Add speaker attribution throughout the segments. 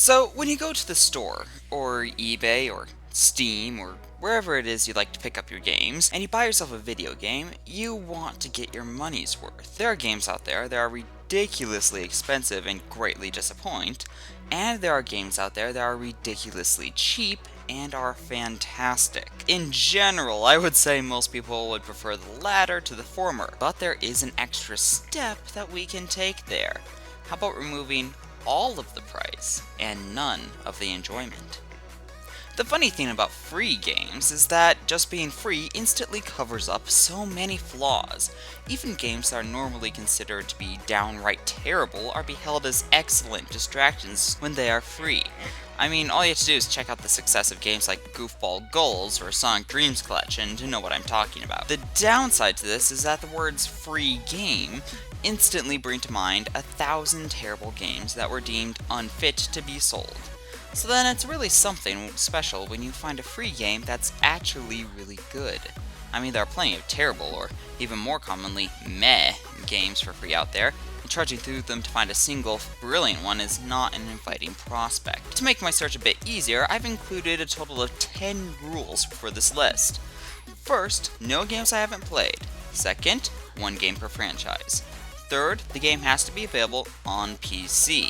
Speaker 1: So, when you go to the store, or eBay, or Steam, or wherever it is you like to pick up your games, and you buy yourself a video game, you want to get your money's worth. There are games out there that are ridiculously expensive and greatly disappoint, and there are games out there that are ridiculously cheap and are fantastic. In general, I would say most people would prefer the latter to the former, but there is an extra step that we can take there. How about removing all of the price and none of the enjoyment? The funny thing about free games is that just being free instantly covers up so many flaws. Even games that are normally considered to be downright terrible are beheld as excellent distractions when they are free. I mean, all you have to do is check out the success of games like Goofball Goals or Sonic Dreams Collection to know what I'm talking about. The downside to this is that the words free game instantly bring to mind 1,000 terrible games that were deemed unfit to be sold. So then it's really something special when you find a free game that's actually really good. I mean, there are plenty of terrible, or even more commonly, meh games for free out there, and trudging through them to find a single brilliant one is not an inviting prospect. To make my search a bit easier, I've included a total of 10 rules for this list. First, no games I haven't played. Second, one game per franchise. Third, the game has to be available on PC.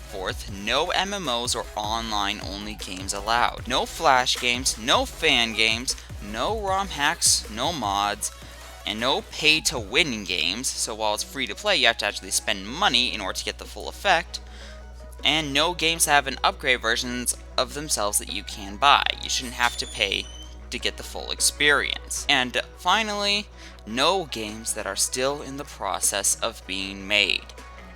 Speaker 1: Fourth, no MMOs or online-only games allowed. No flash games, no fan games, no ROM hacks, no mods, and no pay-to-win games, so while it's free to play, you have to actually spend money in order to get the full effect. And no games that have an upgrade versions of themselves that you can buy. You shouldn't have to pay to get the full experience. And finally, no games that are still in the process of being made.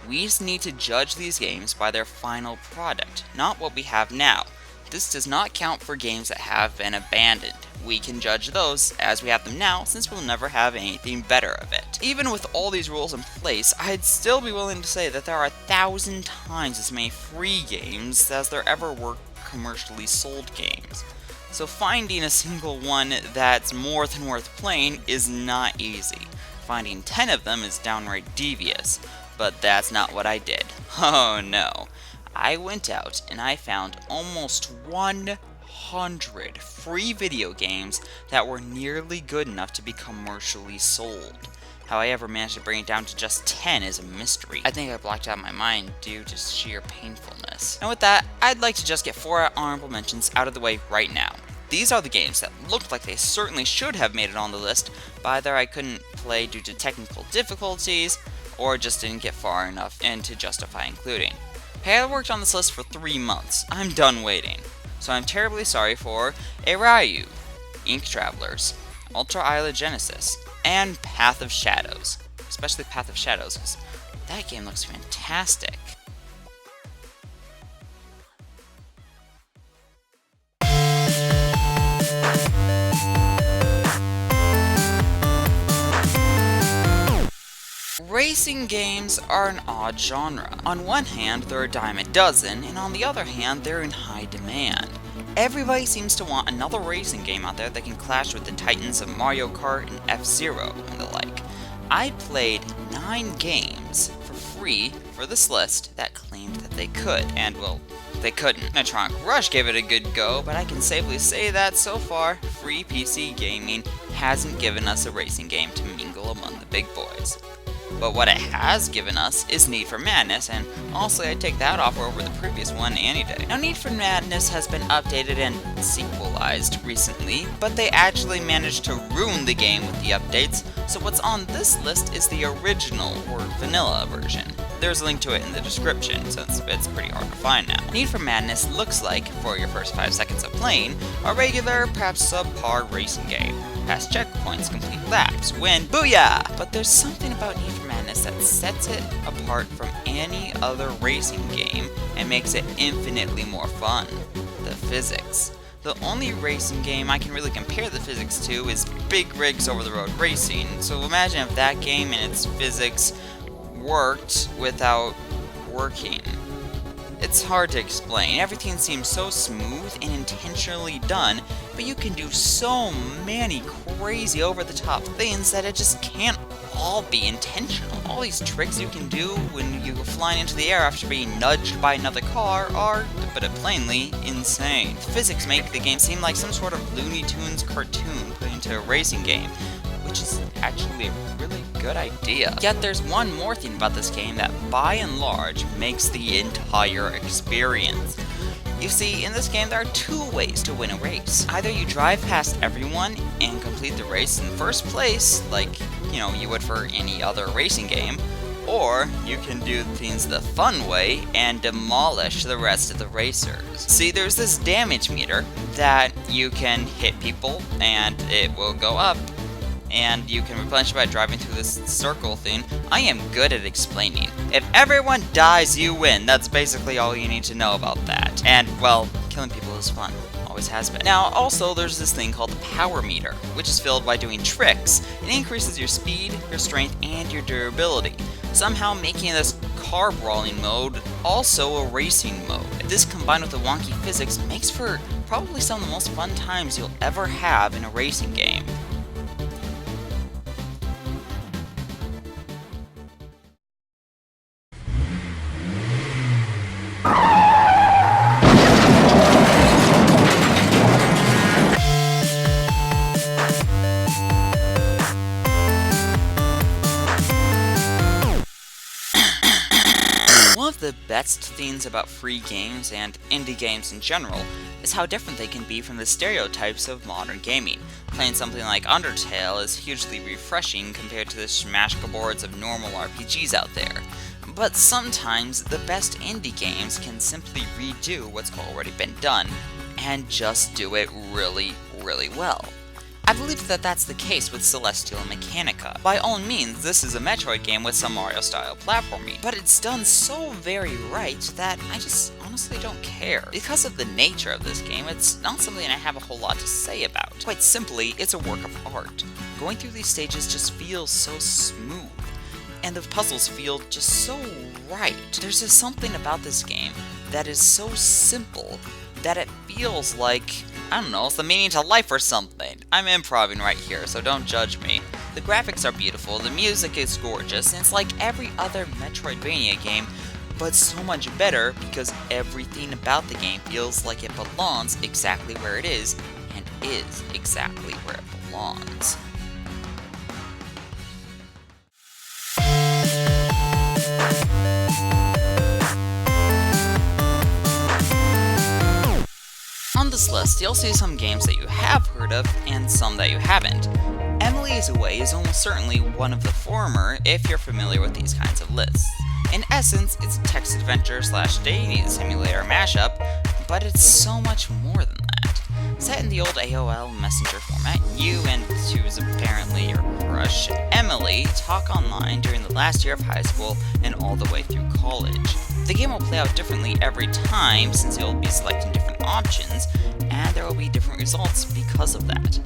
Speaker 1: We just need to judge these games by their final product, not what we have now. This does not count for games that have been abandoned. We can judge those as we have them now, since we'll never have anything better of it. Even with all these rules in place, I'd still be willing to say that there are 1,000 times as many free games as there ever were commercially sold games. So finding a single one that's more than worth playing is not easy. Finding 10 of them is downright devious. But that's not what I did. Oh no. I went out and I found almost 100 free video games that were nearly good enough to be commercially sold. How I ever managed to bring it down to just 10 is a mystery. I think I blocked out my mind due to sheer painfulness. And with that, I'd like to just get 4 honorable mentions out of the way right now. These are the games that looked like they certainly should have made it on the list, but either I couldn't play due to technical difficulties, or just didn't get far enough in to justify including. Hey, I worked on this list for 3 months. I'm done waiting. So I'm terribly sorry for Ryu, Ink Travelers, Ultra Isla Genesis, and Path of Shadows. Especially Path of Shadows, because that game looks fantastic. Racing games are an odd genre. On one hand, they're a dime a dozen, and on the other hand, they're in high demand. Everybody seems to want another racing game out there that can clash with the titans of Mario Kart and F-Zero and the like. I played 9 games for free for this list that claimed that they could, and well, they couldn't. Metronic Rush gave it a good go, but I can safely say that so far, free PC gaming hasn't given us a racing game to mingle among the big boys. But what it has given us is Need for Madness, and honestly I'd take that offer over the previous one any day. Now Need for Madness has been updated and sequelized recently, but they actually managed to ruin the game with the updates, so what's on this list is the original, or vanilla version. There's a link to it in the description, since it's pretty hard to find now. Need for Madness looks like, for your first 5 seconds of playing, a regular, perhaps subpar racing game. Pass checkpoints, complete laps, win, booyah! But there's something about Need for Madness that sets it apart from any other racing game and makes it infinitely more fun. The physics. The only racing game I can really compare the physics to is Big Rigs Over the Road Racing, so imagine if that game and its physics worked without working. It's hard to explain. Everything seems so smooth and intentionally done, but you can do so many crazy over-the-top things that it just can't all be intentional. All these tricks you can do when you go flying into the air after being nudged by another car are, to put it plainly, insane. The physics make the game seem like some sort of Looney Tunes cartoon put into a racing game, which is actually a really good idea. Yet there's one more thing about this game that by and large makes the entire experience. You see, in this game there are two ways to win a race. Either you drive past everyone and complete the race in first place, like, you would for any other racing game, or you can do things the fun way and demolish the rest of the racers. See, there's this damage meter that you can hit people and it will go up, and you can replenish it by driving through this circle thing. I am good at explaining. If everyone dies, you win. That's basically all you need to know about that. And, well, killing people is fun. Always has been. Now, also, there's this thing called the power meter, which is filled by doing tricks. It increases your speed, your strength, and your durability, somehow making this car brawling mode also a racing mode. This, combined with the wonky physics, makes for probably some of the most fun times you'll ever have in a racing game. One of the best things about free games and indie games in general is how different they can be from the stereotypes of modern gaming. Playing something like Undertale is hugely refreshing compared to the smashboards of normal RPGs out there. But sometimes the best indie games can simply redo what's already been done, and just do it really, really well. I believe that that's the case with Celestial Mechanica. By all means, this is a Metroid game with some Mario-style platforming, but it's done so very right that I just honestly don't care. Because of the nature of this game, it's not something I have a whole lot to say about. Quite simply, it's a work of art. Going through these stages just feels so smooth, and the puzzles feel just so right. There's just something about this game that is so simple that it feels like, I don't know, it's the meaning to life or something. I'm improvising right here, so don't judge me. The graphics are beautiful, the music is gorgeous, and it's like every other Metroidvania game, but so much better because everything about the game feels like it belongs exactly where it is, and is exactly where it belongs. On this list, you'll see some games that you have heard of, and some that you haven't. Emily is Away is almost certainly one of the former, if you're familiar with these kinds of lists. In essence, it's a text adventure / dating simulator mashup, but it's so much more than that. Set in the old AOL Messenger format, you and who's apparently your crush, Emily, talk online during the last year of high school and all the way through college. The game will play out differently every time since you'll be selecting different options, and there will be different results because of that.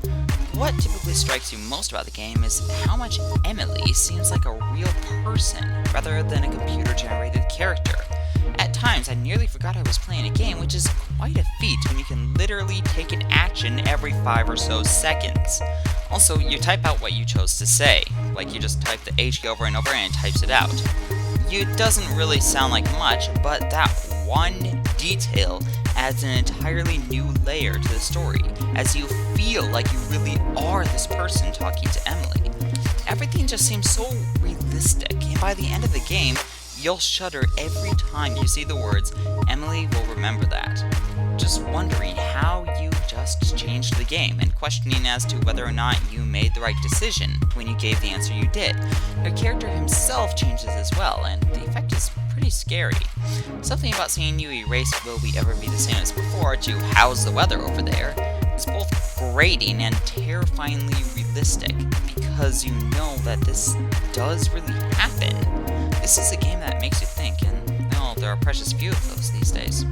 Speaker 1: What typically strikes you most about the game is how much Emily seems like a real person rather than a computer-generated character. At times, I nearly forgot I was playing a game, which is quite a feat when you can literally take an action every 5 or so seconds. Also, you type out what you chose to say, like you just type the H key over and over and it types it out. It doesn't really sound like much, but that one detail adds an entirely new layer to the story, as you feel like you really are this person talking to Emily. Everything just seems so realistic, and by the end of the game, you'll shudder every time you see the words, "Emily will remember that." Just wondering how you just changed the game, and questioning as to whether or not you made the right decision when you gave the answer you did. Your character himself changes as well, and the effect is pretty scary. Something about seeing you erase "will we ever be the same as before" to "how's the weather over there" is both grating and terrifyingly realistic, because you know that this does really happen. This is a game that makes you think, and there are precious few of those these days.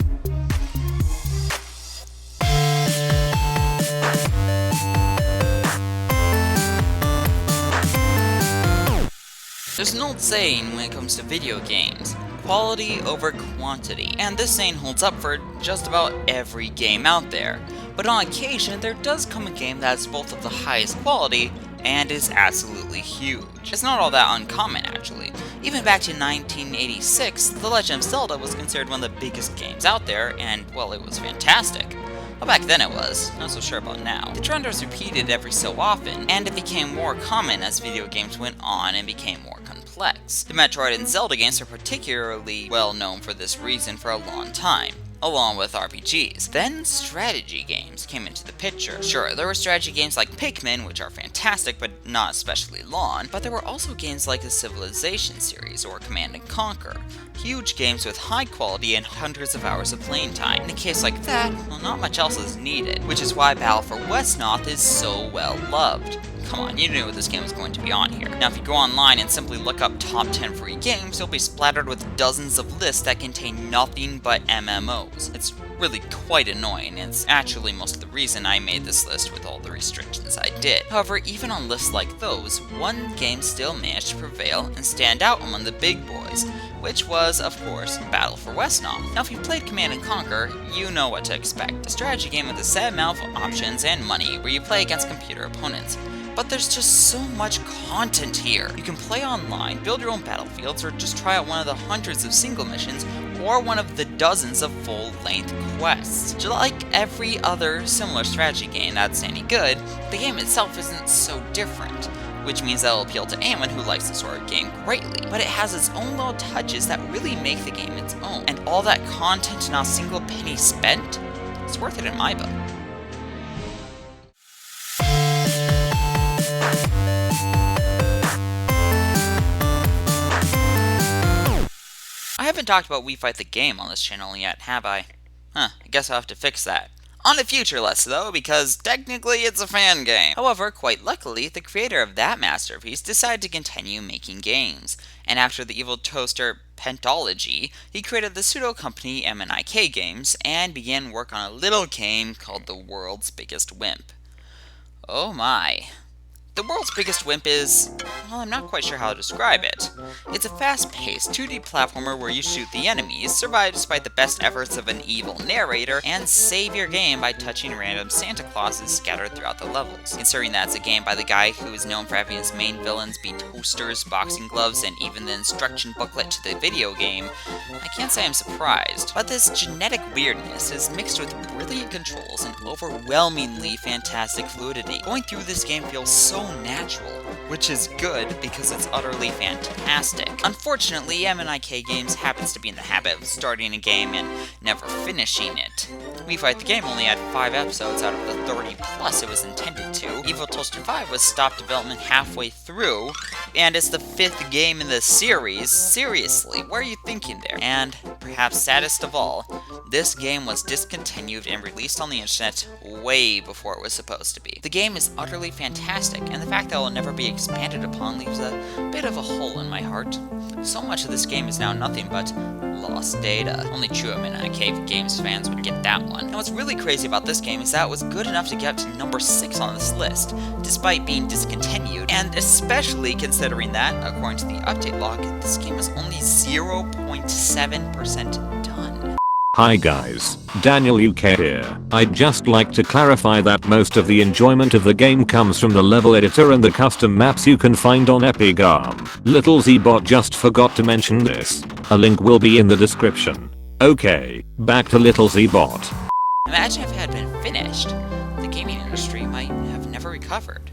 Speaker 1: There's an old saying when it comes to video games: quality over quantity, and this saying holds up for just about every game out there. But on occasion, there does come a game that is both of the highest quality and is absolutely huge. It's not all that uncommon, actually. Even back to 1986, The Legend of Zelda was considered one of the biggest games out there, and, well, it was fantastic. Well, back then it was, not so sure about now. The trend was repeated every so often, and it became more common as video games went on and became more complex. The Metroid and Zelda games are particularly well known for this reason for a long time, along with RPGs. Then strategy games came into the picture. Sure, there were strategy games like Pikmin, which are fantastic but not especially long, but there were also games like the Civilization series or Command & Conquer. Huge games with high quality and hundreds of hours of playing time. In a case like that, well, not much else is needed, which is why Battle for Westnoth is so well loved. Come on, you knew this game was going to be on here. Now if you go online and simply look up top 10 free games, you'll be splattered with dozens of lists that contain nothing but MMOs. It's really quite annoying, and it's actually most of the reason I made this list with all the restrictions I did. However, even on lists like those, one game still managed to prevail and stand out among the big boys, which was, of course, Battle for Westnoth. Now if you've played Command & Conquer, you know what to expect. A strategy game with a set amount of options and money where you play against computer opponents. But there's just so much content here. You can play online, build your own battlefields, or just try out one of the hundreds of single missions, or one of the dozens of full-length quests. Just like every other similar strategy game that's any good, the game itself isn't so different, which means that it'll appeal to anyone who likes this sort of game greatly. But it has its own little touches that really make the game its own, and all that content, not a single penny spent, it's worth it in my book. I haven't talked about We Fight the Game on this channel yet, have I? I guess I'll have to fix that. On a future list, though, because technically it's a fan game. However, quite luckily, the creator of that masterpiece decided to continue making games, and after the Evil Toaster pentology, he created the pseudo company Mnik and began work on a little game called The World's Biggest Wimp. Oh my. The World's Biggest Wimp is, well, I'm not quite sure how to describe it. It's a fast-paced 2D platformer where you shoot the enemies, survive despite the best efforts of an evil narrator, and save your game by touching random Santa Clauses scattered throughout the levels. Considering that it's a game by the guy who is known for having his main villains be toasters, boxing gloves, and even the instruction booklet to the video game, I can't say I'm surprised. But this genetic weirdness is mixed with brilliant controls and overwhelmingly fantastic fluidity. Going through this game feels so natural, which is good because it's utterly fantastic. Unfortunately, Mnik Games happens to be in the habit of starting a game and never finishing it. We Fight the Game only had 5 episodes out of the 30 plus it was intended to. Evil Toaster 5 was stopped development halfway through, and it's the 5th game in the series. Seriously, what are you thinking there? And, perhaps saddest of all, this game was discontinued and released on the internet way before it was supposed to be. The game is utterly fantastic, and the fact that it will never be expanded upon leaves a bit of a hole in my heart. So much of this game is now nothing but lost data. Only true Mnik Games fans would get that one. And what's really crazy about this game is that it was good enough to get up to number 6 on this list, despite being discontinued, and especially considering that, according to the update log, this game was only 0.7% done.
Speaker 2: Hi guys, Daniel UK here. I'd just like to clarify that most of the enjoyment of the game comes from the level editor and the custom maps you can find on Epigam. LittleZbot just forgot to mention this. A link will be in the description. Okay, back to LittleZbot.
Speaker 1: Imagine if it had been finished. The gaming industry might have never recovered.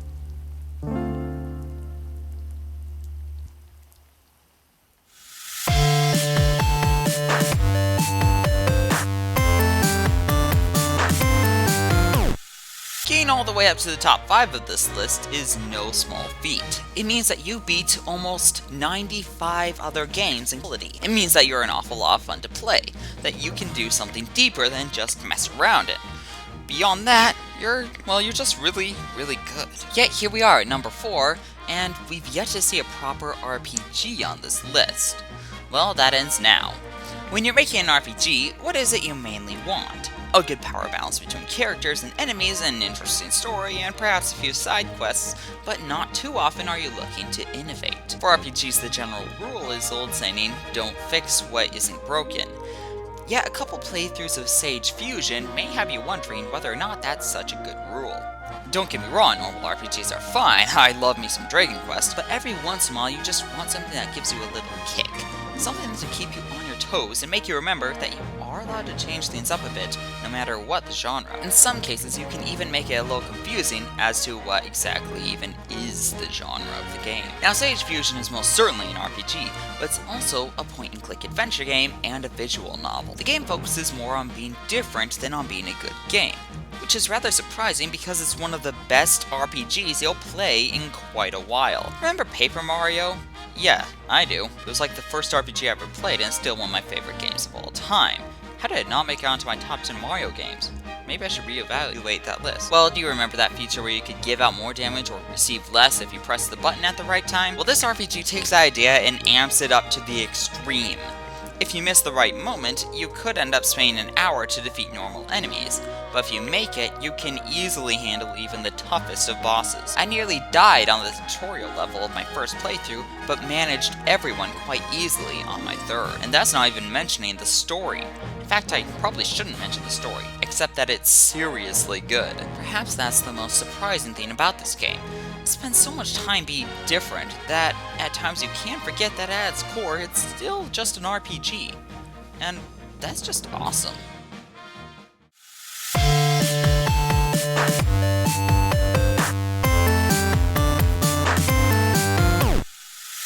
Speaker 1: Getting all the way up to the top 5 of this list is no small feat. It means that you beat almost 95 other games in quality. It means that you're an awful lot of fun to play, that you can do something deeper than just mess around it. Beyond that, you're just really, really good. Yet here we are at number 4, and we've yet to see a proper RPG on this list. Well, that ends now. When you're making an RPG, what is it you mainly want? a good power balance between characters and enemies, an interesting story, and perhaps a few side quests, but not too often are you looking to innovate. For RPGs, the general rule is the old saying, don't fix what isn't broken. Yet a couple playthroughs of Sage Fusion may have you wondering whether or not that's such a good rule. Don't get me wrong, normal RPGs are fine, I love me some Dragon Quest, but every once in a while you just want something that gives you a little kick. Something to keep you on your toes and make you remember that you are allowed to change things up a bit, no matter what the genre. In some cases, you can even make it a little confusing as to what exactly even is the genre of the game. Now, Sage Fusion is most certainly an RPG, but it's also a point-and-click adventure game and a visual novel. The game focuses more on being different than on being a good game, which is rather surprising because it's one of the best RPGs you'll play in quite a while. Remember Paper Mario? Yeah, I do. It was like the first RPG I ever played and it's still one of my favorite games of all time. How did it not make it onto my top 10 Mario games? Maybe I should reevaluate that list. Well, do you remember that feature where you could give out more damage or receive less if you press the button at the right time? Well, this RPG takes that idea and amps it up to the extreme. If you miss the right moment, you could end up spending an hour to defeat normal enemies, but if you make it, you can easily handle even the toughest of bosses. I nearly died on the tutorial level of my first playthrough, but managed everyone quite easily on my third. And that's not even mentioning the story. In fact, I probably shouldn't mention the story, except that it's seriously good. Perhaps that's the most surprising thing about this game. It spends so much time being different that at times you can forget that at its core it's still just an RPG. And that's just awesome.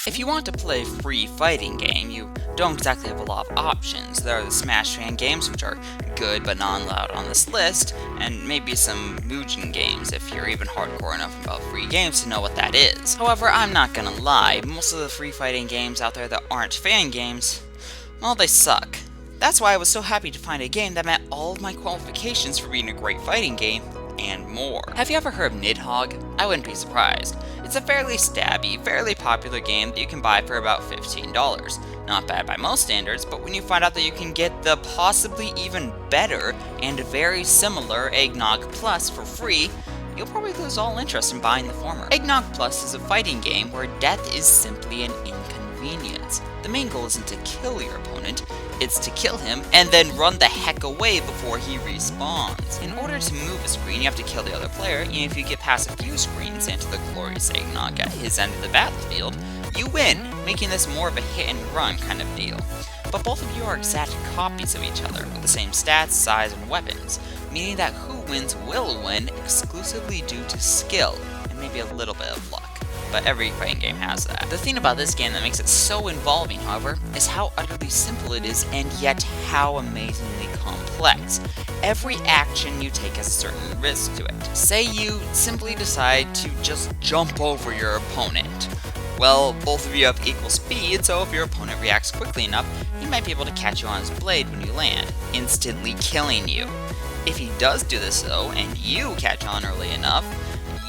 Speaker 1: If you want to play a free fighting game, you don't exactly have a lot of options. There are the Smash fan games, which are good but not allowed on this list, and maybe some Mugen games if you're even hardcore enough about free games to know what that is. However, I'm not gonna lie, most of the free fighting games out there that aren't fan games, well, they suck. That's why I was so happy to find a game that met all of my qualifications for being a great fighting game, and more. Have you ever heard of Nidhogg? I wouldn't be surprised. It's a fairly stabby, fairly popular game that you can buy for about $15. Not bad by most standards, but when you find out that you can get the possibly even better and very similar Eggnog Plus for free, you'll probably lose all interest in buying the former. Eggnog Plus is a fighting game where death is simply an inconvenience. The main goal isn't to kill your opponent, it's to kill him and then run the heck away before he respawns. In order to move a screen, you have to kill the other player, and if you get past a few screens into the glorious Eggnog at his end of the battlefield, you win, making this more of a hit and run kind of deal. But both of you are exact copies of each other, with the same stats, size, and weapons, meaning that who wins will win exclusively due to skill, and maybe a little bit of luck. But every fighting game has that. The thing about this game that makes it so involving, however, is how utterly simple it is and yet how amazingly complex. Every action you take has a certain risk to it. Say you simply decide to just jump over your opponent. Well, both of you have equal speed, so if your opponent reacts quickly enough, he might be able to catch you on his blade when you land, instantly killing you. If he does do this though, and you catch on early enough,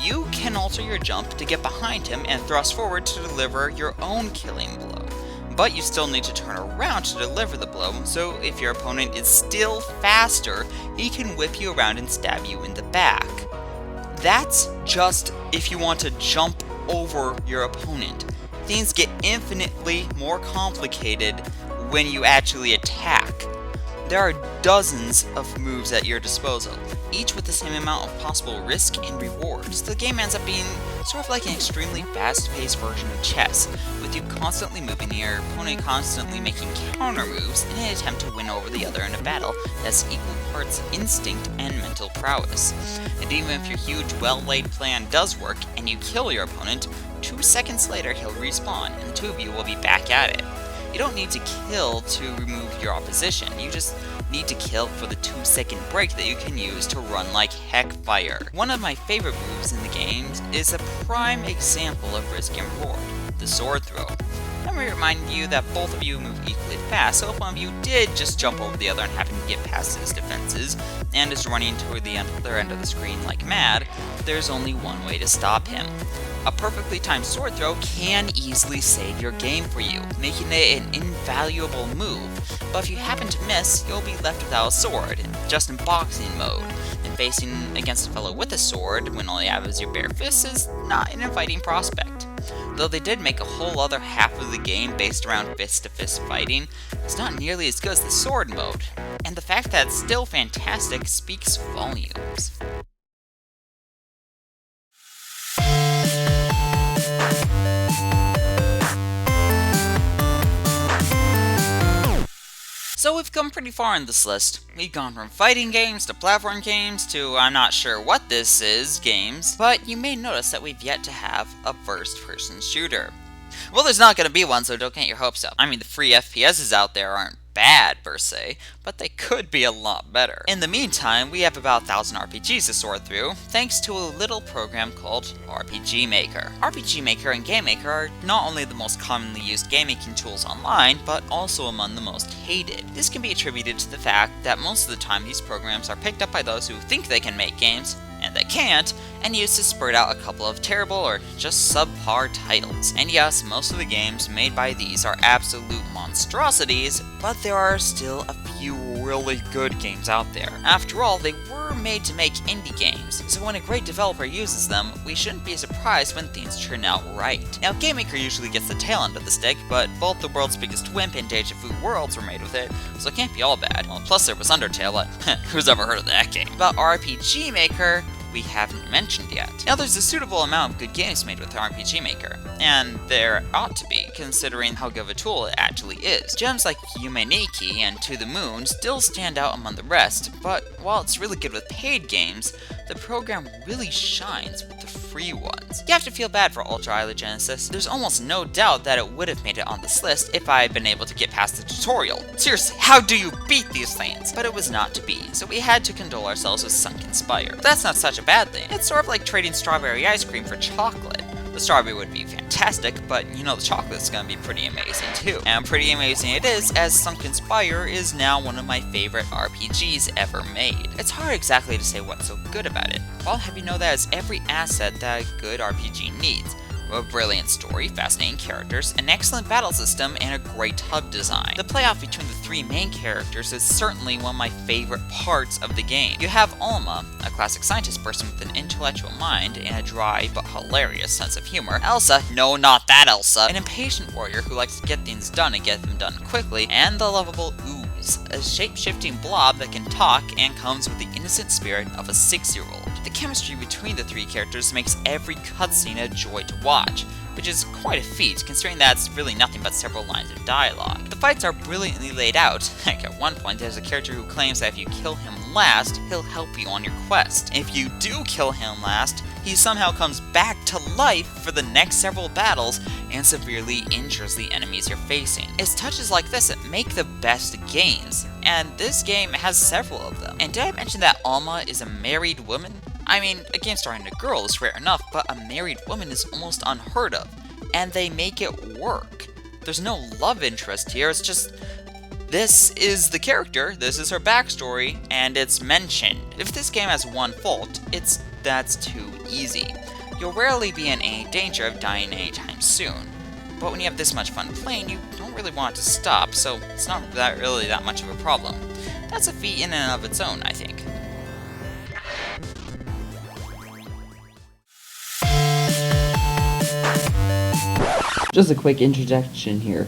Speaker 1: you can alter your jump to get behind him and thrust forward to deliver your own killing blow. But you still need to turn around to deliver the blow, so if your opponent is still faster, he can whip you around and stab you in the back. That's just if you want to jump over your opponent. Things get infinitely more complicated when you actually attack. There are dozens of moves at your disposal, each with the same amount of possible risk and reward, so the game ends up being sort of like an extremely fast-paced version of chess, with you constantly moving and your opponent constantly making counter moves in an attempt to win over the other in a battle that's equal parts instinct and mental prowess. And even if your huge, well-laid plan does work and you kill your opponent, 2 seconds later he'll respawn and the two of you will be back at it. You don't need to kill to remove your opposition, you just need to kill for the 2-second break that you can use to run like heck fire. One of my favorite moves in the game is a prime example of risk and reward, the sword throw. Let me remind you that both of you move equally fast, so if one of you did just jump over the other and happen to get past his defenses, and is running toward the other end of the screen like mad, there's only one way to stop him. A perfectly timed sword throw can easily save your game for you, making it an invaluable move, but if you happen to miss, you'll be left without a sword, just in boxing mode, and facing against a fellow with a sword when all you have is your bare fist is not an inviting prospect. Though they did make a whole other half of the game based around fist-to-fist fighting, it's not nearly as good as the sword mode, and the fact that it's still fantastic speaks volumes. So we've come pretty far in this list. We've gone from fighting games to platform games to I'm not sure what this is games, but you may notice that we've yet to have a first-person shooter. Well, there's not going to be one, so don't get your hopes up. I mean, the free FPSs out there aren't bad, per se, but they could be a lot better. In the meantime, we have about 1,000 RPGs to sort through, thanks to a little program called RPG Maker. RPG Maker and Game Maker are not only the most commonly used game making tools online, but also among the most hated. This can be attributed to the fact that most of the time these programs are picked up by those who think they can make games, and they can't, and used to spurt out a couple of terrible or just subpar titles. And yes, most of the games made by these are absolute monstrosities, but there are still a few really good games out there. After all, they were made to make indie games, so when a great developer uses them, we shouldn't be surprised when things turn out right. Now, Game Maker usually gets the tail end of the stick, but both The World's Biggest Wimp and Deja Vu Worlds were made with it, so it can't be all bad. Well, plus there was Undertale, but who's ever heard of that game? But RPG Maker, we haven't mentioned yet. Now, there's a suitable amount of good games made with RPG Maker, and there ought to be, considering how good of a tool it actually is. Gems like Yume Nikki and To the Moon still stand out among the rest, but while it's really good with paid games, the program really shines with the free ones. You have to feel bad for Ultra Isla Genesis. There's almost no doubt that it would have made it on this list if I had been able to get past the tutorial. Seriously, how do you beat these things? But it was not to be, so we had to condole ourselves with Sunken Spire. But that's not such a bad thing. It's sort of like trading strawberry ice cream for chocolate. The strawberry would be fantastic, but you know the chocolate's gonna be pretty amazing too. And pretty amazing it is, as Sunken Spire is now one of my favorite RPGs ever made. It's hard exactly to say what's so good about it. I'll have you know that it's every asset that a good RPG needs. A brilliant story, fascinating characters, an excellent battle system, and a great hub design. The playoff between the three main characters is certainly one of my favorite parts of the game. You have Alma, a classic scientist person with an intellectual mind and a dry but hilarious sense of humor. Elsa, no, not that Elsa, an impatient warrior who likes to get things done and get them done quickly, and the lovable Ooze, a shape-shifting blob that can talk and comes with the innocent spirit of a 6-year-old. The chemistry between the three characters makes every cutscene a joy to watch, which is quite a feat considering that's really nothing but several lines of dialogue. The fights are brilliantly laid out. Like at one point there's a character who claims that if you kill him last, he'll help you on your quest. If you do kill him last, he somehow comes back to life for the next several battles and severely injures the enemies you're facing. It's touches like this that make the best games, and this game has several of them. And did I mention that Alma is a married woman? I mean, a game starring a girl is rare enough, but a married woman is almost unheard of, and they make it work. There's no love interest here, it's just, this is the character, this is her backstory, and it's mentioned. If this game has one fault, it's that's too easy. You'll rarely be in any danger of dying anytime soon. But when you have this much fun playing, you don't really want it to stop, so it's not really that much of a problem. That's a feat in and of its own, I think.
Speaker 3: Just a quick interjection here.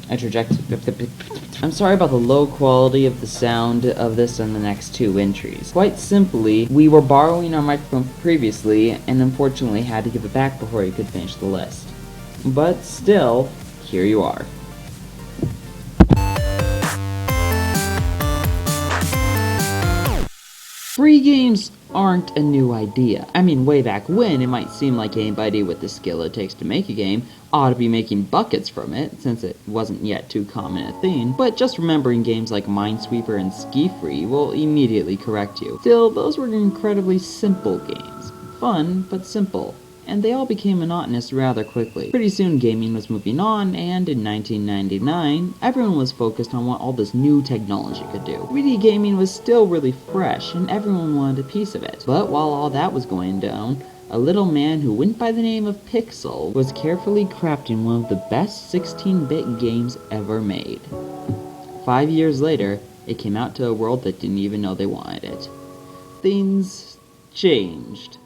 Speaker 3: I'm sorry about the low quality of the sound of this and the next two entries. Quite simply, we were borrowing our microphone previously and unfortunately had to give it back before you could finish the list. But still, here you are. Free games aren't a new idea. I mean, way back when, it might seem like anybody with the skill it takes to make a game ought to be making buckets from it, since it wasn't yet too common a thing, but just remembering games like Minesweeper and Ski Free will immediately correct you. Still, those were incredibly simple games. Fun, but simple. And they all became monotonous rather quickly. Pretty soon gaming was moving on, and in 1999, everyone was focused on what all this new technology could do. 3D gaming was still really fresh, and everyone wanted a piece of it. But while all that was going down, a little man who went by the name of Pixel was carefully crafting one of the best 16-bit games ever made. 5 years later, it came out to a world that didn't even know they wanted it. Things changed.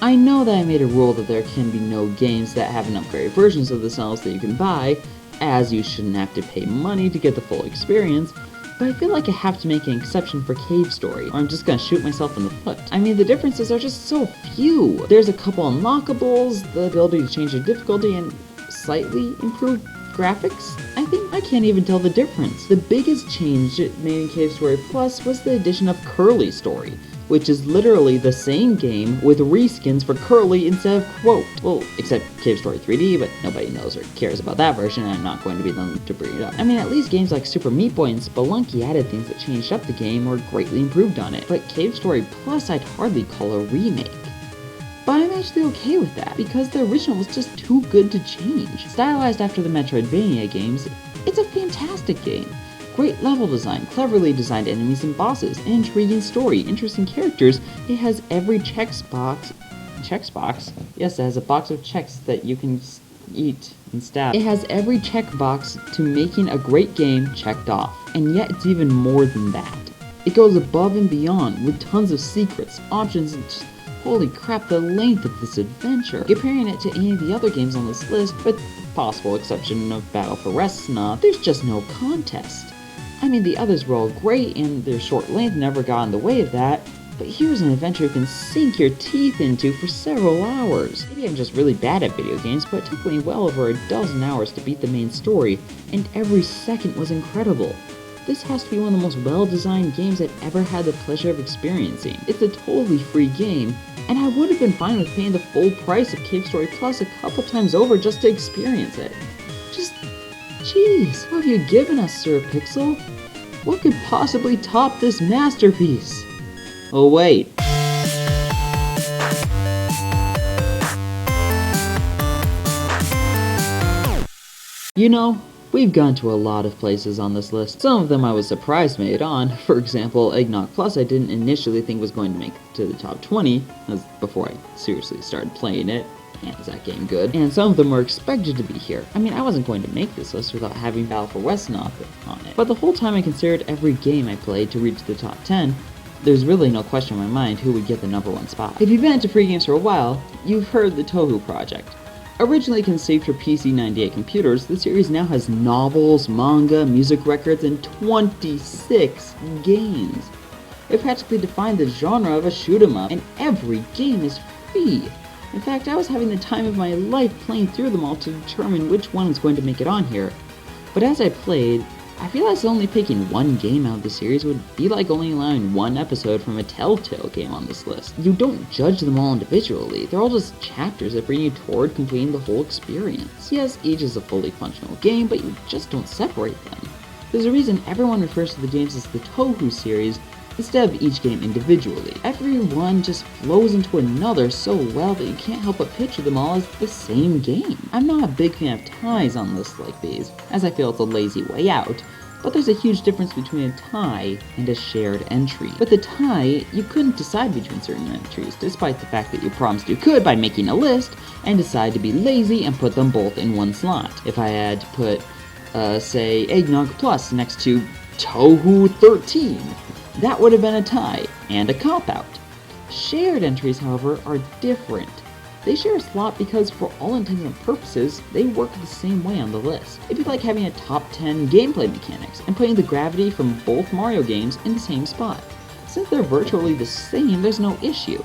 Speaker 3: I know that I made a rule that there can be no games that have an upgraded versions of themselves that you can buy, as you shouldn't have to pay money to get the full experience, but I feel like I have to make an exception for Cave Story, or I'm just gonna shoot myself in the foot. I mean, the differences are just so few. There's a couple unlockables, the ability to change the difficulty, and slightly improved graphics. I think I can't even tell the difference. The biggest change it made in Cave Story Plus was the addition of Curly Story, which is literally the same game with reskins for Curly instead of Quote. Well, except Cave Story 3D, but nobody knows or cares about that version, and I'm not going to be the one to bring it up. I mean, at least games like Super Meat Boy and Spelunky added things that changed up the game or greatly improved on it, but Cave Story Plus I'd hardly call a remake. But I'm actually okay with that, because the original was just too good to change. Stylized after the Metroidvania games, it's a fantastic game. Great level design, cleverly designed enemies and bosses, an intriguing story, interesting characters. It has every checkbox? Yes, it has a box of checks that you can eat and stab. It has every checkbox to making a great game checked off, and yet it's even more than that. It goes above and beyond with tons of secrets, options, and just holy crap, the length of this adventure. Comparing it to any of the other games on this list, with the possible exception of Battle for Resna, there's just no contest. I mean, the others were all great, and their short length never got in the way of that, but here's an adventure you can sink your teeth into for several hours. Maybe I'm just really bad at video games, but it took me well over a dozen hours to beat the main story, and every second was incredible. This has to be one of the most well-designed games I've ever had the pleasure of experiencing. It's a totally free game, and I would have been fine with paying the full price of Cave Story Plus a couple times over just to experience it. Jeez, what have you given us, Sir Pixel? What could possibly top this masterpiece? Oh wait. You know, we've gone to a lot of places on this list. Some of them I was surprised made it on. For example, Eggnog Plus I didn't initially think was going to make it to the top 20, as before I seriously started playing it. Man, is that game good. And some of them were expected to be here. I mean, I wasn't going to make this list without having Battle for Resna on it. But the whole time I considered every game I played to reach the top 10, there's really no question in my mind who would get the number 1 spot. If you've been into free games for a while, you've heard the Touhou project. Originally conceived for PC 98 computers, the series now has novels, manga, music records, and 26 games. It practically defined the genre of a shoot-'em-up, and every game is free. In fact, I was having the time of my life playing through them all to determine which one was going to make it on here. But as I played, I realized only picking one game out of the series would be like only allowing one episode from a Telltale game on this list. You don't judge them all individually, they're all just chapters that bring you toward completing the whole experience. Yes, each is a fully functional game, but you just don't separate them. There's a reason everyone refers to the games as the Touhou series, instead of each game individually. Every one just flows into another so well that you can't help but picture them all as the same game. I'm not a big fan of ties on lists like these, as I feel it's a lazy way out, but there's a huge difference between a tie and a shared entry. With a tie, you couldn't decide between certain entries, despite the fact that you promised you could by making a list, and decide to be lazy and put them both in one slot. If I had to put, say, Eggnog Plus next to Touhou 13, that would have been a tie, and a cop-out. Shared entries, however, are different. They share a slot because, for all intents and purposes, they work the same way on the list. It'd be like having a top 10 gameplay mechanics and putting the gravity from both Mario games in the same spot. Since they're virtually the same, there's no issue.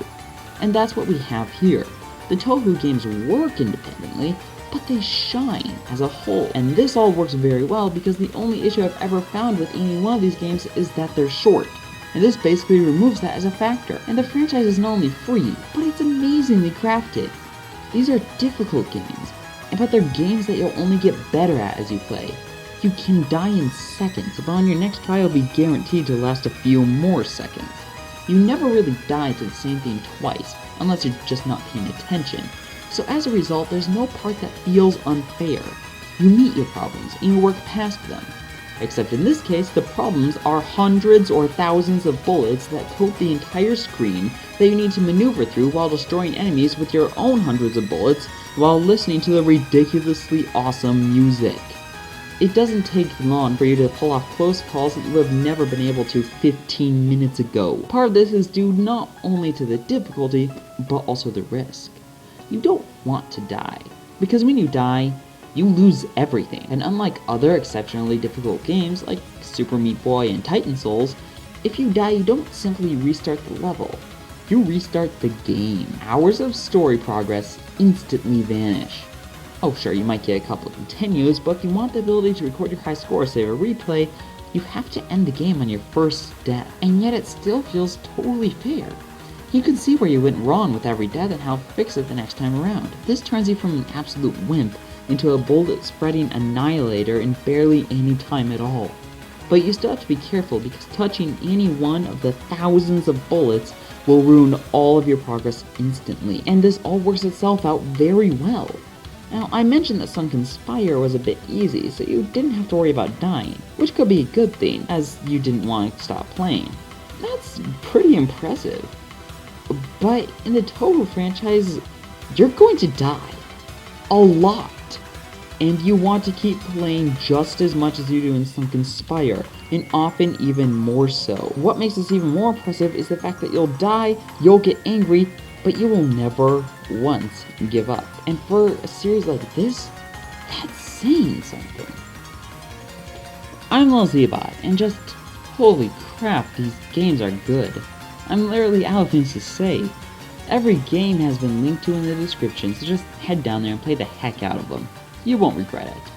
Speaker 3: And that's what we have here. The Touhou games work independently, but they shine as a whole. And this all works very well because the only issue I've ever found with any one of these games is that they're short. And this basically removes that as a factor. And the franchise is not only free, but it's amazingly crafted. These are difficult games, but they're games that you'll only get better at as you play. You can die in seconds, but on your next try you'll be guaranteed to last a few more seconds. You never really die to the same thing twice, unless you're just not paying attention. So as a result, there's no part that feels unfair. You meet your problems, and you work past them. Except in this case, the problems are hundreds or thousands of bullets that coat the entire screen that you need to maneuver through while destroying enemies with your own hundreds of bullets while listening to the ridiculously awesome music. It doesn't take long for you to pull off close calls that you would have never been able to 15 minutes ago. Part of this is due not only to the difficulty, but also the risk. You don't want to die, because when you die, you lose everything. And unlike other exceptionally difficult games like Super Meat Boy and Titan Souls, if you die, you don't simply restart the level. You restart the game. Hours of story progress instantly vanish. Oh sure, you might get a couple of continues, but if you want the ability to record your high score, save a replay, you have to end the game on your first death. And yet it still feels totally fair. You can see where you went wrong with every death and how to fix it the next time around. This turns you from an absolute wimp into a bullet-spreading annihilator in barely any time at all. But you still have to be careful because touching any one of the thousands of bullets will ruin all of your progress instantly, and this all works itself out very well. Now, I mentioned that Sunken Spire was a bit easy, so you didn't have to worry about dying, which could be a good thing, as you didn't want to stop playing. That's pretty impressive. But in the Total franchise, you're going to die. A lot. And you want to keep playing just as much as you do in Sunken Spire, and often even more so. What makes this even more impressive is the fact that you'll die, you'll get angry, but you will never once give up. And for a series like this, that's saying something. I'm LittleZbot, and just holy crap, these games are good. I'm literally out of things to say. Every game has been linked to in the description, so just head down there and play the heck out of them. You won't regret it.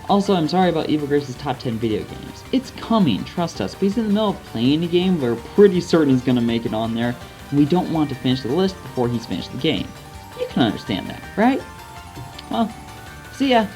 Speaker 3: Also, I'm sorry about Evil Grace's top 10 video games. It's coming, trust us, but he's in the middle of playing a game we're pretty certain he's gonna make it on there, and we don't want to finish the list before he's finished the game. You can understand that, right? Well, see ya!